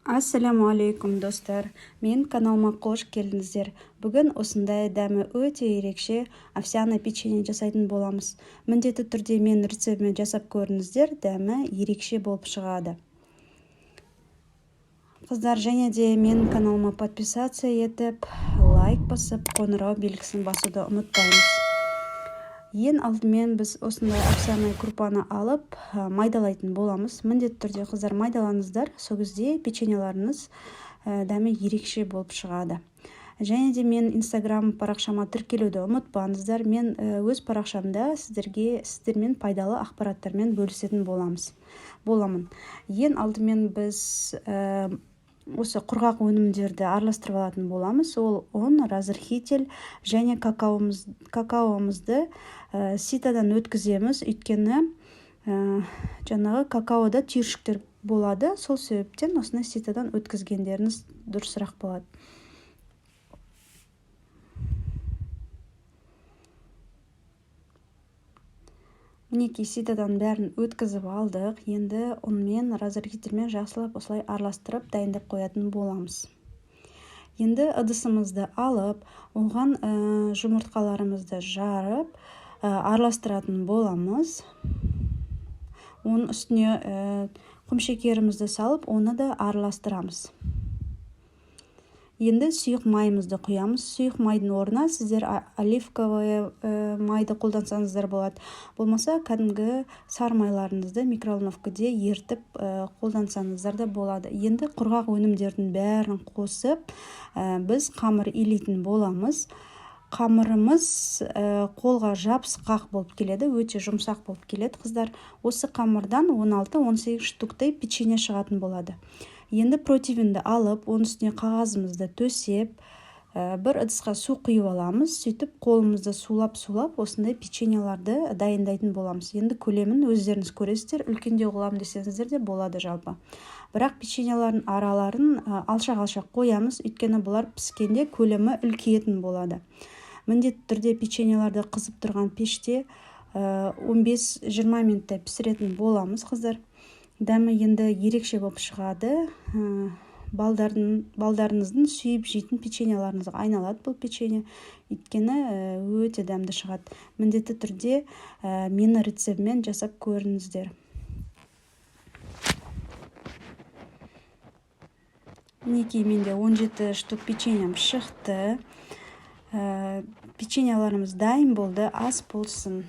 Ассаламу алейкум достар, мен каналыма қош келдіңіздер. Бүгін осындай дәмі өте ерекше овсяное печенье жасайтын боламыз. Міндетті түрде мен рецептімен жасап көріңіздер, дәмі ерекше болып шығады. Қыздар, және де мен каналыма подписация етіп, лайк басып, қоңырау белгісін басуды ұмытпаймыз. Ең алдымен біз осындай овсяное крупаны алып майдалайтын боламыз. Міндетті түрде қыздар майдалаңыздар, сол кезде печеньеларыңыз дәмі ерекше болып шығады. Және де мен инстаграм парақшама тіркелуді ұмытпаңыздар. Мен өз парақшамда сіздермен пайдалы ақпараттармен бөлісетін боламын. Ең алдымен біз осы құрғақ өнімдерді араластырып алатын боламыз. Ол ұн, разрыхитель және какаомызды ситадан өткіземіз. Өйткені жаңағы какаода түйіршіктер болады. Сол себептен осыны ситадан өткізгендеріңіз дұрысырақ болады. Мінекей ситадан бәрін өткізіп алдық. Енді ұнмен, разрыхительмен жақсылап осылай араластырып дайындап қоятын боламыз. Енді ыдысымызды алып, оған жұмыртқаларымызды жарып, араластыратын боламыз. Оның үстіне құмшекерімізді салып, оны да араластырамыз. Енді сұйық майымызды құямыз. Сұйық майдың орнына сіздер оливковый майды қолдансаңыздар болады. Болмаса кәдімгі сары майларыңызды микроволновкада ертіп қолдансаңыздар да болады. Енді құрғақ өнімдердің бәрін қосып, біз қамыр илейтін боламыз. Қамырымыз қолға жабысқақ болып келеді, өте жұмсақ болып келеді. Қыздар, осы қамырдан 16-18 штуктай печенье шығатын болады. Енді противинді алып, оның үстіне қағазымызды төсеп, бір ыдысқа су құйып аламыз. Сөйтіп қолымызды сулап, осындай печеньеларды дайындайтын боламыз. Енді көлемін өздеріңіз көресіздер, үлкендеу қылам десеңіздер де болады жалпы. Бірақ печеньелардың араларын алшақ қоямыз, өйткені бұлар піскенде көлемі үлкейетін болады. Міндетті түрде печеньеларды қызып тұрған пеште 15-20 минуттай пісіретін боламыз, қыздар. Дәмі енді ерекше болып шығады. Балдарыңыздың сүйіп жейтін печеньеларыңызға айналады бұл печенье. Өйткені өте дәмді шығады. Міндетті түрде мені рецептімен жасап көріңіздер. Мінекей менде 17 штук печеньем шықты. Печеньеларымыз дайын болды, ас болсын.